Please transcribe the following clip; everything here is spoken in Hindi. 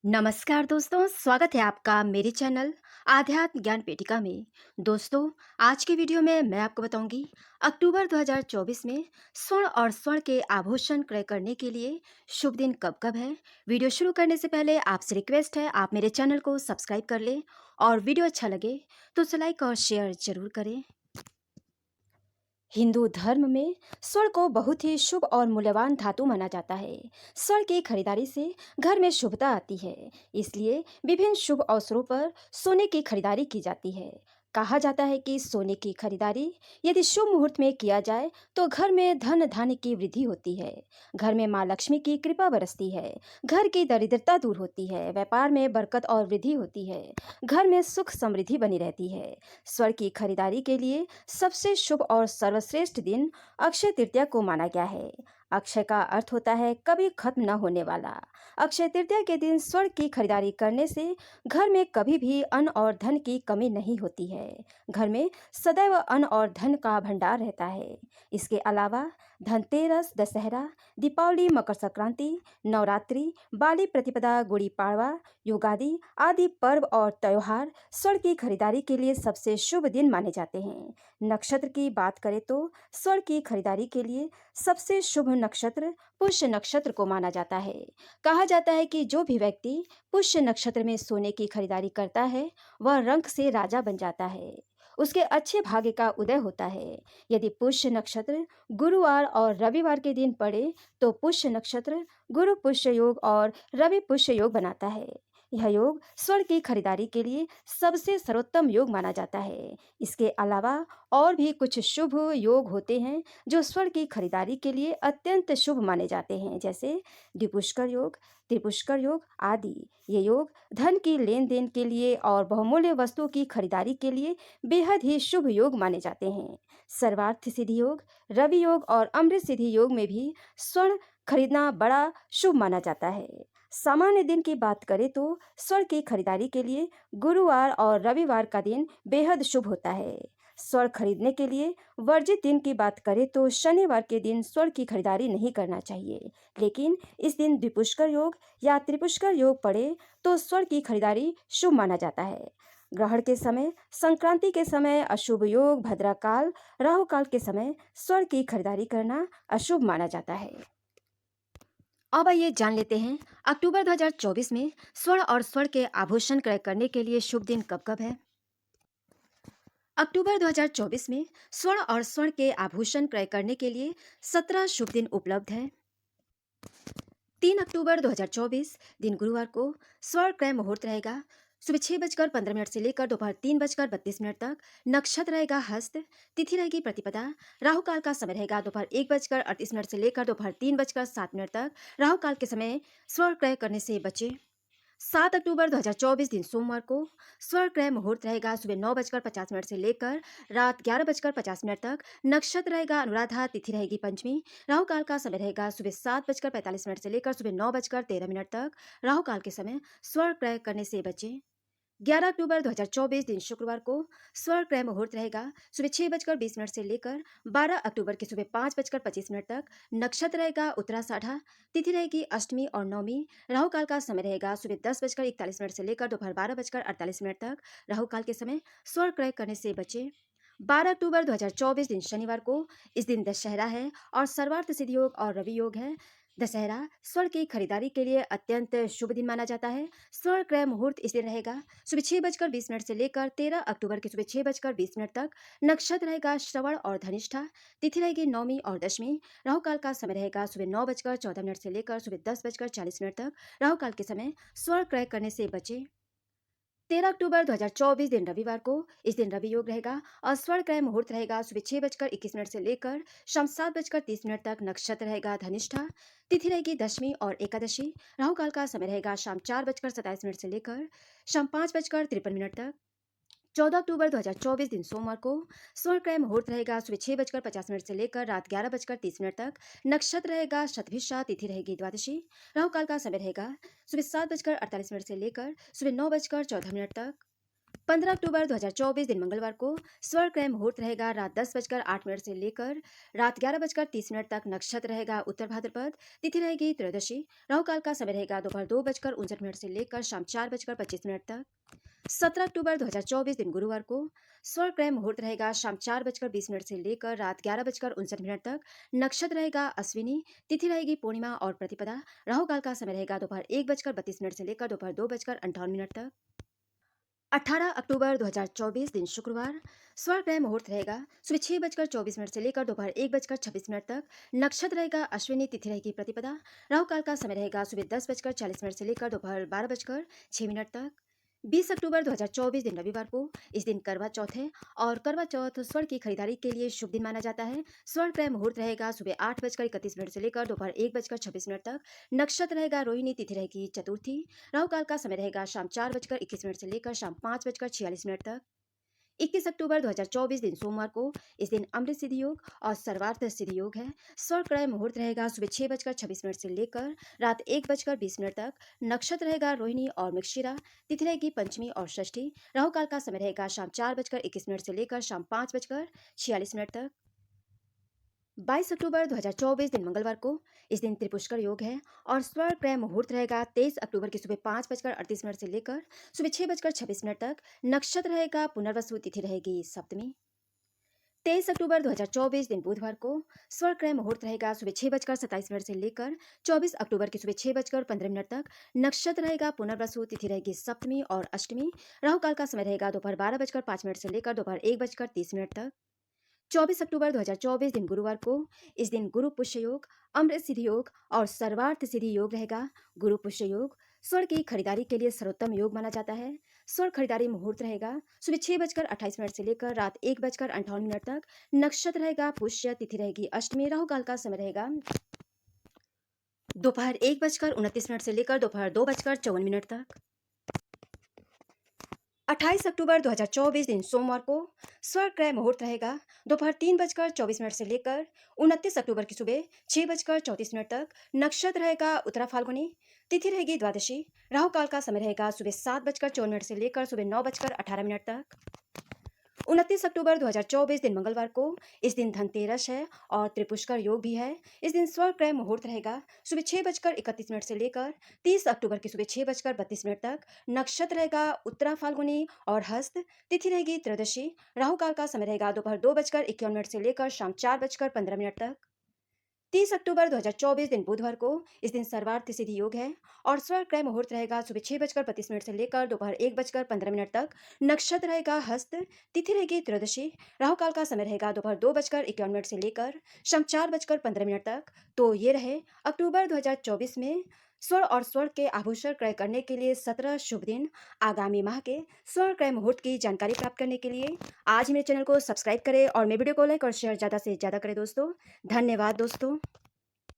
नमस्कार दोस्तों, स्वागत है आपका मेरे चैनल आध्यात्म ज्ञान पेटिका में। दोस्तों, आज की वीडियो में मैं आपको बताऊंगी अक्टूबर 2024 में स्वर्ण और स्वर्ण के आभूषण क्रय करने के लिए शुभ दिन कब कब है। वीडियो शुरू करने से पहले आपसे रिक्वेस्ट है, आप मेरे चैनल को सब्सक्राइब कर लें और वीडियो अच्छा लगे तो उसे लाइक और शेयर जरूर करें। हिंदू धर्म में स्वर्ण को बहुत ही शुभ और मूल्यवान धातु माना जाता है। स्वर्ण की खरीदारी से घर में शुभता आती है, इसलिए विभिन्न शुभ अवसरों पर सोने की खरीदारी की जाती है। कहा जाता है कि सोने की खरीदारी यदि शुभ मुहूर्त में किया जाए तो घर में धन धान्य की वृद्धि होती है, घर में माँ लक्ष्मी की कृपा बरसती है, घर की दरिद्रता दूर होती है, व्यापार में बरकत और वृद्धि होती है, घर में सुख समृद्धि बनी रहती है। स्वर्ण की खरीदारी के लिए सबसे शुभ और सर्वश्रेष्ठ दिन अक्षय तृतीया को माना गया है। अक्षय का अर्थ होता है कभी खत्म न होने वाला। अक्षय तृतीया के दिन स्वर्ण की खरीदारी करने से घर में कभी भी अन्न और धन की कमी नहीं होती है। घर में सदैव अन्न और धन का भंडार रहता है। इसके अलावा धनतेरस, दशहरा, दीपावली, मकर संक्रांति, नवरात्रि, बाली प्रतिपदा, गुड़ी पाड़वा, युगादि आदि पर्व और त्योहार स्वर्ण की खरीदारी के लिए सबसे शुभ दिन माने जाते हैं। नक्षत्र की बात करें तो स्वर्ण की खरीदारी के लिए सबसे शुभ नक्षत्र पुष्य नक्षत्र को माना जाता है। कहा जाता है कि जो भी व्यक्ति पुष्य नक्षत्र में सोने की खरीदारी करता है वह रंक से राजा बन जाता है, उसके अच्छे भाग्य का उदय होता है। यदि पुष्य नक्षत्र गुरुवार और रविवार के दिन पड़े तो पुष्य नक्षत्र गुरु पुष्य योग और रवि पुष्य योग बनाता है। यह योग स्वर्ण की खरीदारी के लिए सबसे सर्वोत्तम योग माना जाता है। इसके अलावा और भी कुछ शुभ योग होते हैं जो स्वर्ण की खरीदारी के लिए अत्यंत शुभ माने जाते हैं, जैसे द्विपुष्कर योग, त्रिपुष्कर योग आदि। ये योग धन की लेन देन के लिए और बहुमूल्य वस्तुओं की खरीदारी के लिए बेहद ही शुभ योग माने जाते हैं। सर्वार्थ सिद्धि योग, रवि योग और अमृत सिद्धि योग में भी स्वर्ण खरीदना बड़ा शुभ माना जाता है। सामान्य दिन की बात करें तो स्वर्ण की खरीदारी के लिए गुरुवार और रविवार का दिन बेहद शुभ होता है। स्वर्ण खरीदने के लिए वर्जित दिन की बात करें तो शनिवार के दिन स्वर्ण की खरीदारी नहीं करना चाहिए, लेकिन इस दिन द्विपुष्कर योग या त्रिपुष्कर योग पड़े तो स्वर्ण की खरीदारी शुभ माना जाता है। ग्रहण के समय, संक्रांति के समय अशुभ योग, भद्राकाल, राहु काल के समय स्वर्ण की खरीदारी करना अशुभ माना जाता है। अब आइए जान लेते हैं अक्टूबर 2024 में स्वर्ण और स्वर्ण के आभूषण क्रय करने के लिए शुभ दिन कब कब है। अक्टूबर 2024 में स्वर्ण और स्वर्ण के आभूषण क्रय करने के लिए 17 शुभ दिन उपलब्ध हैं। 3 अक्टूबर 2024 दिन गुरुवार को स्वर्ण क्रय मुहूर्त रहेगा। सुबह 6:15 से लेकर दोपहर 3:32 तक। नक्षत्र रहेगा हस्त, तिथि रहेगी प्रतिपदा, राहु काल का समय रहेगा दोपहर 1:38 से लेकर दोपहर 3:07 तक। राहु काल के समय स्वर्ण क्रय करने से बचे। 7 अक्टूबर 2024 दिन सोमवार को स्वर्ण क्रय मुहूर्त रहेगा सुबह 9:50 से लेकर रात 11:50 तक। नक्षत्र रहेगा अनुराधा, तिथि रहेगी पंचमी, राहु काल का समय रहेगा सुबह 7:45 से लेकर सुबह 9:13 तक। राहु काल के समय स्वर्ण क्रय करने से बचे। 11 अक्टूबर 2024 दिन शुक्रवार को स्वर्ण क्रय मुहूर्त रहेगा सुबह 6:20 से लेकर 12 अक्टूबर के सुबह 5:25 तक। नक्षत्र रहेगा उत्तराषाढ़ा, तिथि रहेगी अष्टमी और नवमी, राहु काल का समय रहेगा सुबह 10:41 से लेकर दोपहर 12:48 तक। राहु काल के समय स्वर्ण क्रय करने से बचे। 12 अक्टूबर 2024 दिन शनिवार को इस दिन दशहरा है और सर्वार्थ सिद्धि योग और रवि योग है। दशहरा स्वर्ण की खरीदारी के लिए अत्यंत शुभ दिन माना जाता है। स्वर्ण क्रय मुहूर्त इस दिन रहेगा सुबह 6:20 से लेकर 13 अक्टूबर के सुबह 6:20 तक। नक्षत्र रहेगा श्रवण और धनिष्ठा, तिथि रहेगी नवमी और दशमी, राहु काल का समय रहेगा सुबह 9:14 से लेकर सुबह 10:40 तक। राहु काल के समय स्वर्ण क्रय करने से बचे। 13 अक्टूबर 2024 दिन रविवार को इस दिन रवि योग रहेगा और स्वर्ण क्रय मुहूर्त रहेगा सुबह 6:21 से लेकर शाम 7:30 तक। नक्षत्र रहेगा धनिष्ठा, तिथि रहेगी दशमी और एकादशी, राहु काल का समय रहेगा शाम 4:27 से लेकर शाम 5:53 तक। 14 अक्टूबर 2024 दिन सोमवार को स्वर्ण क्रय मुहूर्त रहेगा सुबह 6:50 से लेकर रात 11:30 तक। नक्षत्र रहेगा शतभिषा, तिथि रहेगी द्वादशी, राहु काल का समय रहेगा सुबह 7:48 से लेकर सुबह 9:14 तक। 15 अक्टूबर 2024 दिन मंगलवार को स्वर्ण ग्रह मुहूर्त रहेगा रात 10 बजकर 8 मिनट से लेकर रात 11 बजकर 30 मिनट तक। नक्षत्र रहेगा उत्तर भाद्रपद। तिथि रहेगी त्रयोदशी। राहु काल का समय रहेगा दोपहर 2 बजकर 59 मिनट से लेकर शाम 4 बजकर 25 मिनट तक। 17 अक्टूबर 2024 दिन गुरुवार को स्वर्ण ग्रह मुहूर्त रहेगा शाम 4 बजकर 20 मिनट से लेकर रात 11 बजकर 59 मिनट तक। नक्षत्र रहेगा अश्विनी। तिथि रहेगी पूर्णिमा और प्रतिपदा। राहु काल का समय रहेगा दोपहर 1 बजकर 32 मिनट से लेकर दोपहर 2 बजकर 58 मिनट तक। 18 अक्टूबर 2024 दिन शुक्रवार स्वर्ण ग्रह मुहूर्त रहेगा सुबह 6 बजकर 24 मिनट से लेकर दोपहर 1 बजकर 26 मिनट तक। नक्षत्र रहेगा अश्विनी। तिथि रहेगी प्रतिपदा। राहु काल का समय रहेगा सुबह 10 बजकर 40 मिनट से लेकर दोपहर 12 बजकर 6 मिनट तक। 20 अक्टूबर 2024 दिन रविवार को इस दिन करवा चौथ है और करवा चौथ स्वर्ण की खरीदारी के लिए शुभ दिन माना जाता है। स्वर्ण ग्रह मुहूर्त रहेगा सुबह 8 बजकर 31 मिनट से लेकर दोपहर 1 बजकर 26 मिनट तक। नक्षत्र रहेगा रोहिणी। तिथि रहेगी चतुर्थी। राहु काल का समय रहेगा शाम 4 बजकर 21 मिनट से लेकर शाम 5 बजकर 46 मिनट तक। 21 अक्टूबर 2024 दिन सोमवार को इस दिन अमृत सिद्धि योग और सर्वार्थ सिद्धि योग है। स्वर्ण ग्रह मुहूर्त रहेगा सुबह 6 बजकर 26 मिनट से लेकर रात 1 बजकर 20 मिनट तक। नक्षत्र रहेगा रोहिणी और मृगशिरा। तिथि रहेगी पंचमी और षष्ठी। राहु काल का समय रहेगा शाम 4 बजकर 21 मिनट से लेकर शाम 5 बजकर 46 मिनट तक। 22 अक्टूबर 2024 दिन मंगलवार को इस दिन त्रिपुष्कर योग है और स्वर्ण ग्रह मुहूर्त रहेगा 23 अक्टूबर की सुबह 5 बजकर 38 मिनट से लेकर सुबह 6 बजकर 26 मिनट तक। नक्षत्र रहेगा पुनर्वसु। तिथि रहेगी सप्तमी। 23 अक्टूबर 2024 दिन बुधवार को स्वर्ण ग्रह मुहूर्त रहेगा सुबह 6 बजकर 27 मिनट से लेकर 24 अक्टूबर की सुबह 6 बजकर 15 मिनट तक। नक्षत्र रहेगा पुनर्वसु। तिथि रहेगी सप्तमी और अष्टमी। राहु काल का समय रहेगा दोपहर 12 बजकर 5 मिनट से लेकर दोपहर 1 बजकर 30 मिनट तक। 24 अक्टूबर 2024 दिन गुरुवार को इस दिन गुरु पुष्य योग, अमृत सिद्धि योग और सर्वार्थ सिद्धि योग रहेगा। गुरु पुष्य योग स्वर्ण की खरीदारी के लिए सर्वोत्तम योग माना जाता है। स्वर्ण खरीदारी मुहूर्त रहेगा सुबह 6 बजकर 28 मिनट से लेकर रात 1 बजकर 58 मिनट तक। नक्षत्र रहेगा पुष्य। तिथि रहेगी अष्टमी। राहु काल का समय रहेगा दोपहर 1 बजकर 29 मिनट से लेकर दोपहर 2 बजकर 54 मिनट तक। 28 अक्टूबर 2024 दिन सोमवार को स्वर्ण ग्रह मुहूर्त रहेगा दोपहर 3 बजकर 24 मिनट से लेकर 29 अक्टूबर की सुबह 6 बजकर 34 मिनट तक। नक्षत्र रहेगा उत्तरा फाल्गुनी। तिथि रहेगी द्वादशी। राहु काल का समय रहेगा सुबह 7 बजकर 54 मिनट से लेकर सुबह 9 बजकर 18 मिनट तक। 29 अक्टूबर 2024 दिन मंगलवार को इस दिन धनतेरस है और त्रिपुष्कर योग भी है। इस दिन स्वर्ण ग्रह मुहूर्त रहेगा सुबह 6 बजकर 31 मिनट से लेकर 30 अक्टूबर की सुबह 6 बजकर 32 मिनट तक। नक्षत्र रहेगा उत्तरा फाल्गुनी और हस्त। तिथि रहेगी त्रयोदशी। राहु काल का समय रहेगा दोपहर 2 बजकर 51 मिनट से लेकर शाम 4 बजकर 15 मिनट तक। 30 अक्टूबर 2024 दिन बुधवार को इस दिन सर्वार्थ सिद्धि योग है और स्वर्ण ग्रह मुहूर्त रहेगा सुबह 6 बजकर 32 मिनट से लेकर दोपहर 1 बजकर 15 मिनट तक। नक्षत्र रहेगा हस्त। तिथि रहेगी त्रयोदशी। राहु काल का समय रहेगा दोपहर 2 बजकर 51 मिनट से लेकर शाम 4 बजकर 15 मिनट तक। तो ये रहे अक्टूबर 2024 में स्वर्ण और स्वर्ण के आभूषण क्रय करने के लिए 17 शुभ दिन। आगामी माह के स्वर्ण क्रय मुहूर्त की जानकारी प्राप्त करने के लिए आज मेरे चैनल को सब्सक्राइब करें और मेरे वीडियो को लाइक और शेयर ज़्यादा से ज़्यादा करें दोस्तों। धन्यवाद दोस्तों।